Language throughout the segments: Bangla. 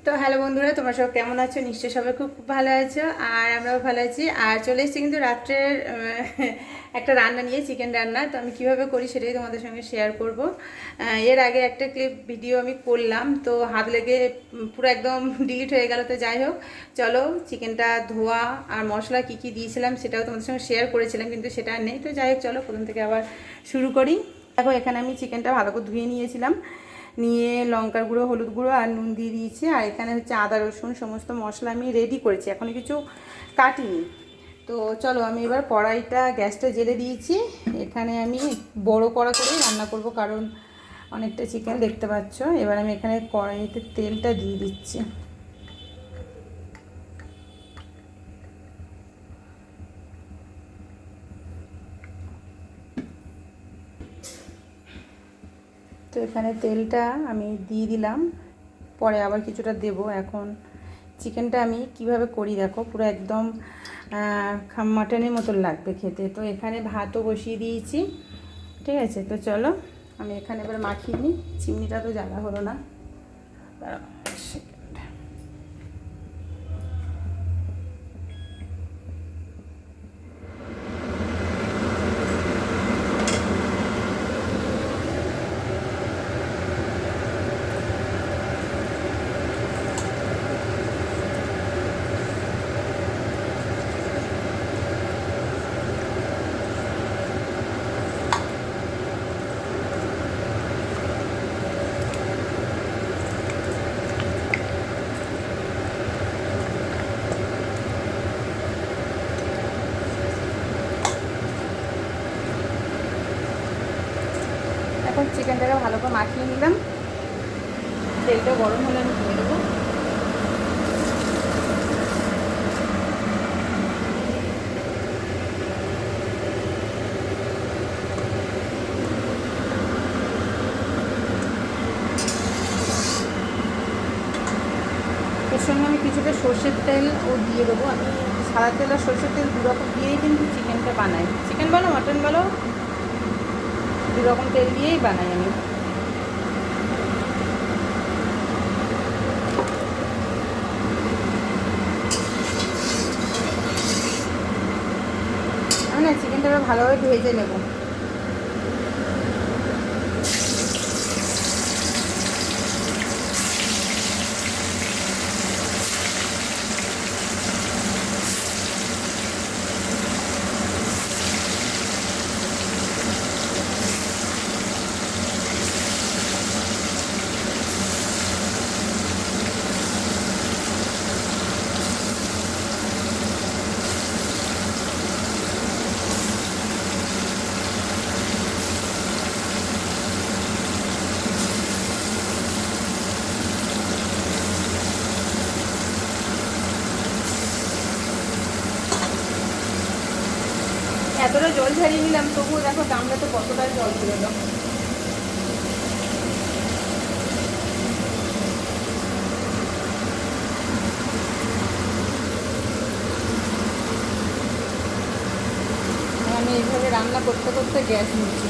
তো হ্যালো বন্ধুরা, তোমরা সব কেমন আছো? নিশ্চয়ই সবাই খুব খুব ভালো আছো, আর আমরাও ভালো আছি। আর চলে এসেছি কিন্তু রাত্রের একটা রান্না নিয়ে, চিকেন রান্না। তো আমি কিভাবে করি সেটাই তোমাদের সঙ্গে শেয়ার করব। এর আগে একটা ক্লিপ ভিডিও আমি করলাম, তো হাত লেগে পুরো একদম ডিলিট হয়ে গেল। তো যাই হোক, চলো চিকেনটা ধোয়া আর মশলা কী কী দিয়েছিলাম সেটাও তোমাদের সঙ্গে শেয়ার করেছিলাম, কিন্তু সেটা আর নেই। তো যাই হোক, চলো প্রথম থেকে আবার শুরু করি। দেখো, এখানে আমি চিকেনটা ভালো করে ধুয়ে নিয়েছিলাম, নিয়ে লঙ্কার গুঁড়ো, হলুদ গুঁড়ো আর নুন দিয়ে দিয়েছি। আর এখানে হচ্ছে আদা রসুন সমস্ত মশলা আমি রেডি করেছি, এখনও কিছু কাটিনি। তো চলো, আমি এবার কড়াইটা গ্যাসটা জেলে দিয়েছি। এখানে আমি বড় কড়া করেই রান্না করব, কারণ অনেকটা চিকেন দেখতে পাচ্ছ। এবার আমি এখানে কড়াইতে তেলটা দিয়ে দিচ্ছি। তো এখানে তেলটা আমি দিয়ে দিলাম, পরে আবার কিছুটা দেব। এখন চিকেনটা আমি কিভাবে করি দেখো, পুরো একদম মাটনের মতন লাগবে খেতে। তো এখানে ভাতও বসিয়ে দিয়েছি, ঠিক আছে। তো চলো আমি এখানে এবার মাখিয়ে নিই। চিমনিটা তো জ্বালা হলো না, এখন চিকেনটাকে ভালো করে মাখিয়ে নিলাম। তেলটা গরম হলে আমি দিয়ে দেবো। এর সঙ্গে আমি কিছুটা সর্ষের তেল দিয়ে দেবো। আমি সাদা তেল আর সর্ষের তেল দু রকম দিয়েই কিন্তু চিকেনটা বানাই। চিকেন বলো মাটন বলো, দু রকম তেল দিয়েই বানাই আমি। আমি না চিকেনটা ভালোভাবে ভেজে নেবো। এতটা জল ঝারিয়ে নিলাম, তবুও দেখো গামলা তো কতটা জল বেরোলো। আমি এইভাবে রান্না করতে করতে গ্যাস নিচ্ছি।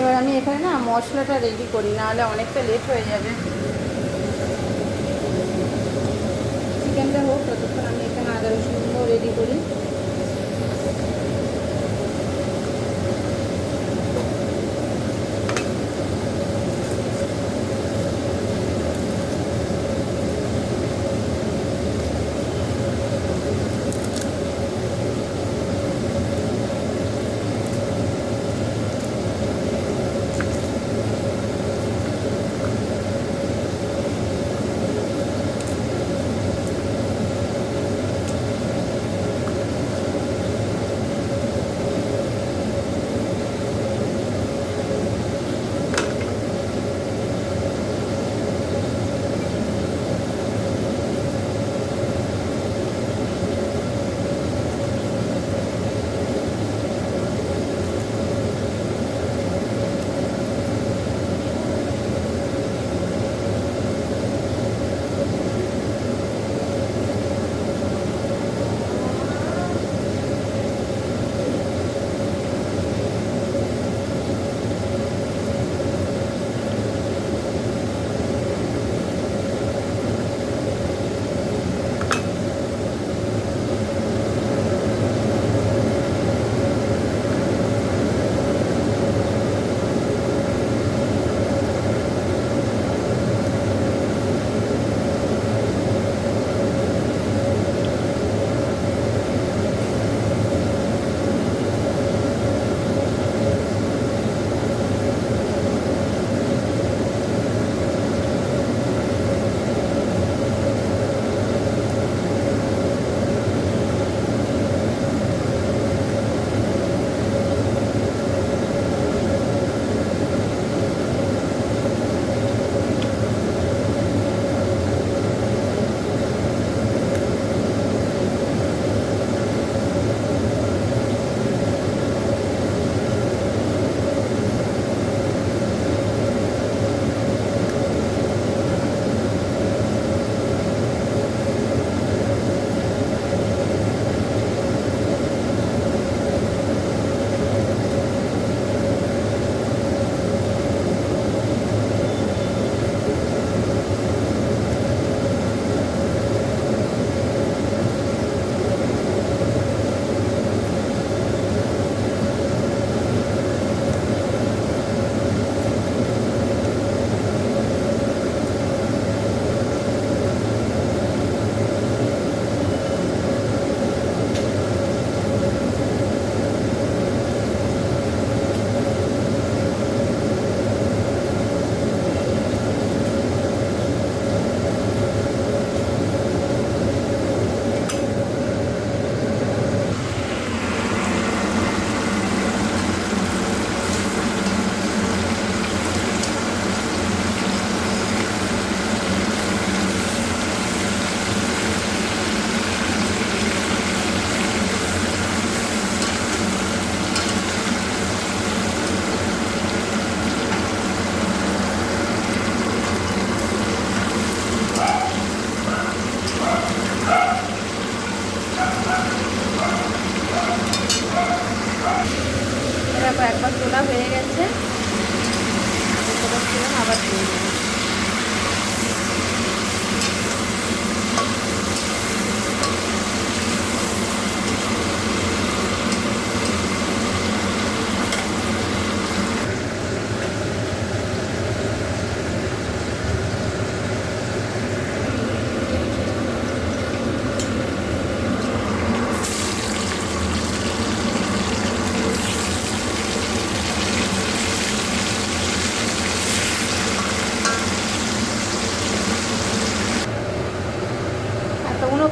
এবার আমি এখানে না মশলাটা রেডি করি, নাহলে অনেকটা লেট হয়ে যাবে। চিকেনটা হোক,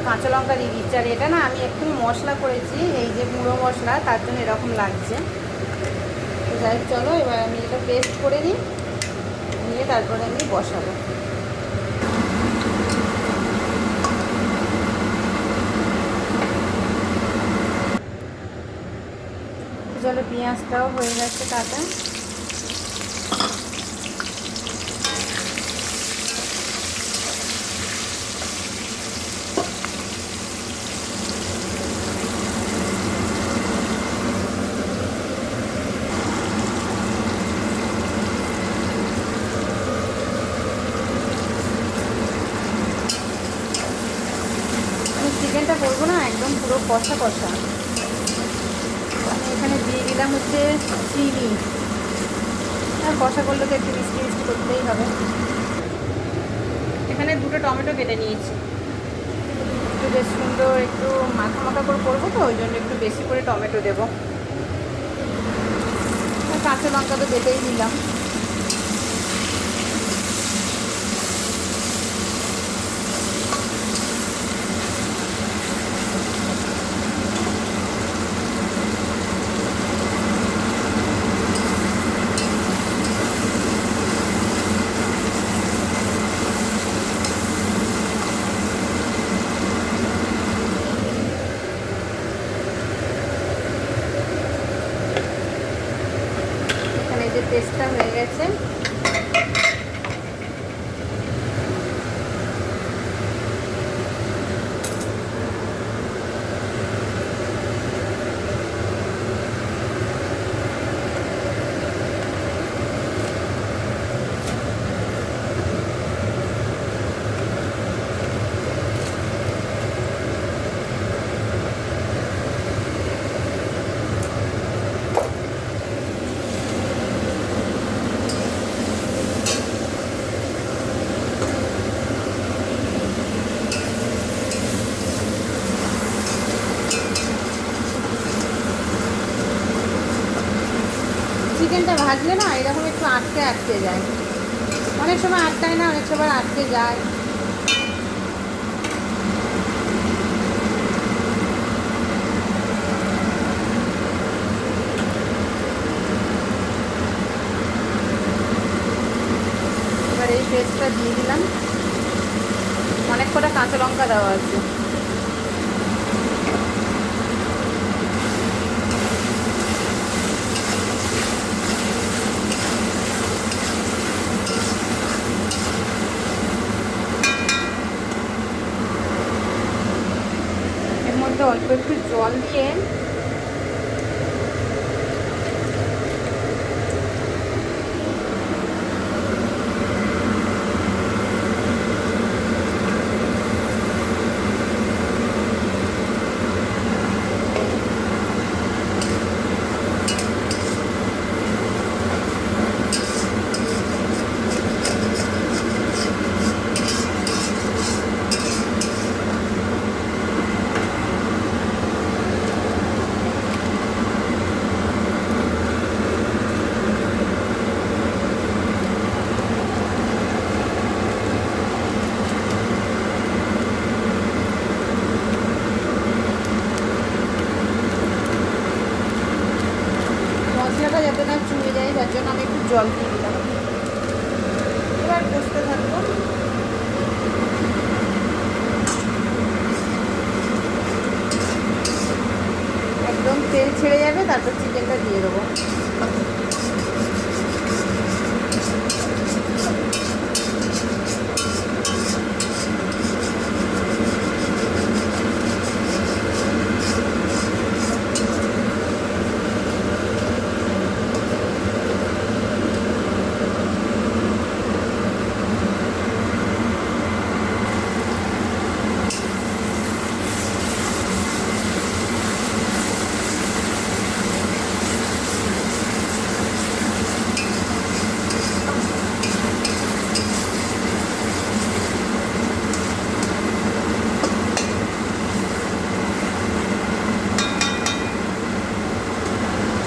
কাঁচা লঙ্কা দিয়ে দিচ্ছি। আর এটা না আমি একটু মশলা করেছি, এই যে গুঁড়ো মশলা, তার জন্য এরকম লাগছে। তো যাই হোক, চলো এবার আমি এটা পেস্ট করে নিই, নিয়ে তারপরে আমি বসাবো। চলো, পেঁয়াজটাও হয়ে গেছে কাটা। চিকেনটা করবো না একদম পুরো কষা কষা। আমি এখানে দিয়ে দিলাম হচ্ছে চিনি, আর কষা করলে তো একটু মিষ্টি মিষ্টি করতেই হবে। এখানে 2টো টমেটো কেটে নিয়েছি, একটু বেশ সুন্দর একটু মাখা মাখা করে করবো, তো ওই জন্য একটু বেশি করে টমেটো দেবো। কাঁচা লঙ্কা তো বেটেই দিলাম। যে পেস্টটা হয়ে গেছে, চিকেনটা ভাজলে না এরকম একটু আটকে আটকে যায়, অনেক সময় আটকায় না, অনেক সময় আটকে যায়। এবার এই পেস্টটা দিয়ে দিলাম, অনেক কটা কাঁচা লঙ্কা দেওয়া আছে। অল্প একটু জল দিয়ে মশলাটা যাতে না চুয়ে যায়, তার জন্য আমি একটু জল দিয়ে দিলাম। এবার কষতে থাকবো। একদম তেল ছেড়ে যাবে, তারপর চিকেনটা দিয়ে দেবো।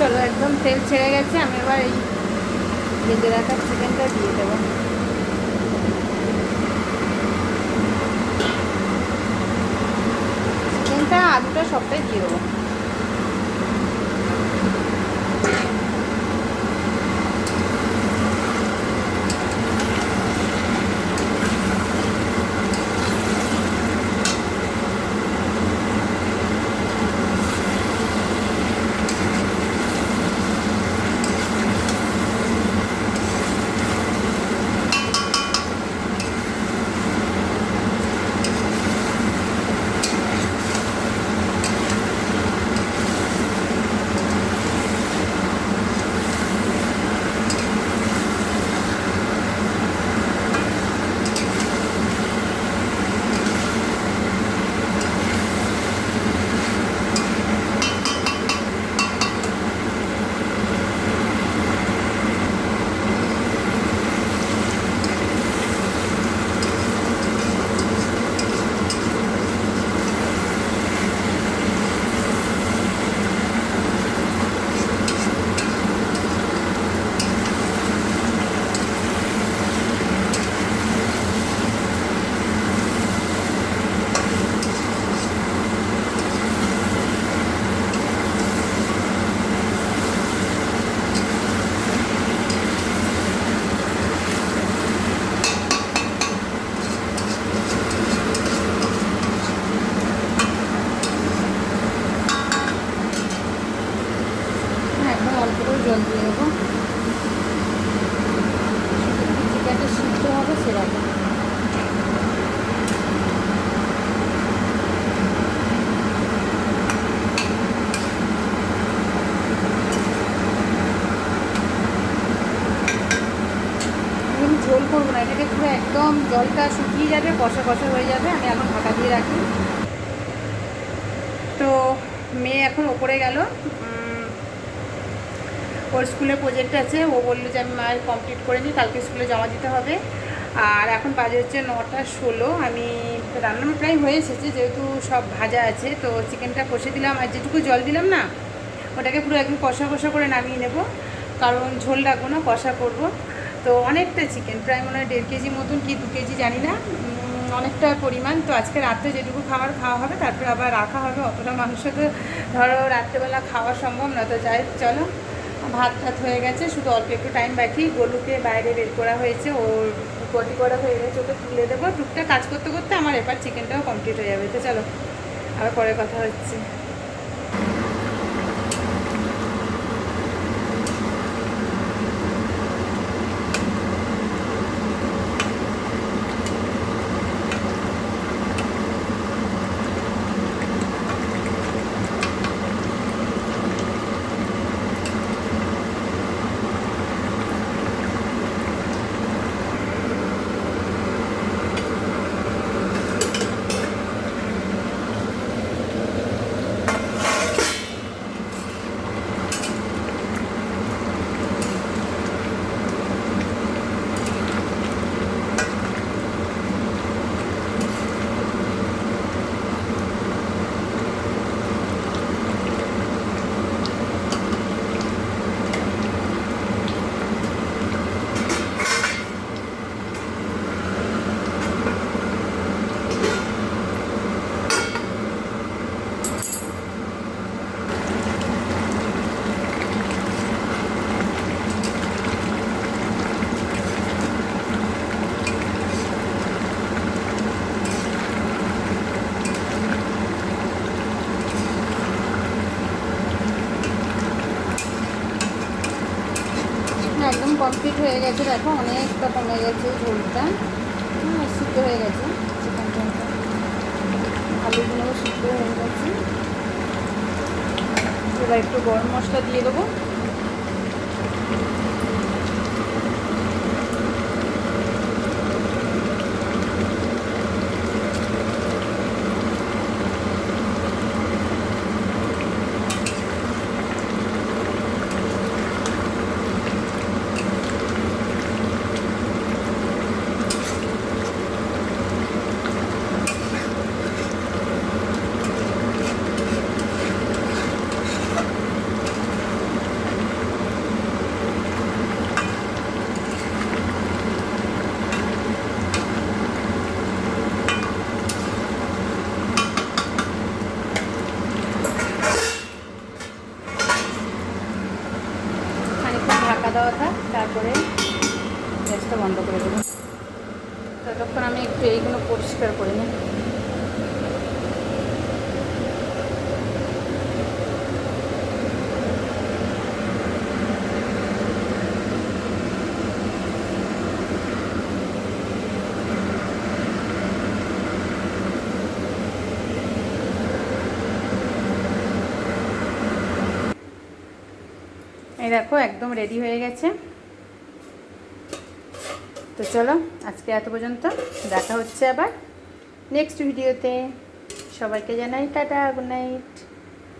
চলো, একদম তেল ছেড়ে গেছে, আমি এবার এই ভেজে রাখা চিকেনটা দিয়ে দেবো। আলুটা সবটাই দিয়ে দেবো। একদম অল্প করে জল দিয়ে দেবো, চিকেনটা সিদ্ধ হবে সেরকম। আমি ঝোল করবো না, এটাকে পুরো একদম জলটা শুকিয়ে যাবে, কষা কষা হয়ে যাবে। আমি এখন ঢাকা দিয়ে রাখি। তো মেয়ে এখন ওপরে গেল, ওর স্কুলে প্রজেক্ট আছে, ও বললো যে আমি মায়ের কমপ্লিট করে নিই, কালকে স্কুলে জমা দিতে হবে। আর এখন বাজে হচ্ছে 9:16। আমি রান্না প্রায় হয়ে এসেছে, যেহেতু সব ভাজা আছে। তো চিকেনটা কষে দিলাম, আর যেটুকু জল দিলাম না, ওটাকে পুরো একদম কষা কষা করে নামিয়ে নেব, কারণ ঝোল রাখবো না, কষা করব। তো অনেকটা চিকেন, প্রায় মনে হয় 1.5 কেজি মতন কি 2 কেজি জানি না, অনেকটা পরিমাণ। তো আজকে রাত্রে যেটুকু খাবার খাওয়া হবে তারপরে আবার রাখা হবে। অতটা মাংস তো ধরো রাত্রেবেলা খাওয়া সম্ভব না। তো যাই, চলো, ভাত টাত হয়ে গেছে, শুধু অল্প একটু টাইম বাকি। গলুকে বাইরে বের করা হয়েছে, ওর পটি করা হয়ে গেছে, ওকে তুলে দেবো। টুকটা কাজ করতে করতে আমার এবার চিকেনটাও কমপ্লিট হয়ে যাবে। তো চলো, আবার পরে কথা হচ্ছে। একদম কমপ্লিট হয়ে গেছে, দেখো অনেকটা কমে গেছে ঝোলটা, সিদ্ধ হয়ে গেছে চিকেনটা, আলুগুলো সিদ্ধ হয়ে গেছে। এবার একটু গরম মশলা দিয়ে দেবো। একটু এইগুলো পরিষ্কার করে নিই। এই দেখো একদম রেডি হয়ে গেছে। তো চলো আজকে এত পর্যন্ত, দেখা হচ্ছে আবার নেক্সট ভিডিওতে। সবাইকে জানাই টাটা, গুড নাইট।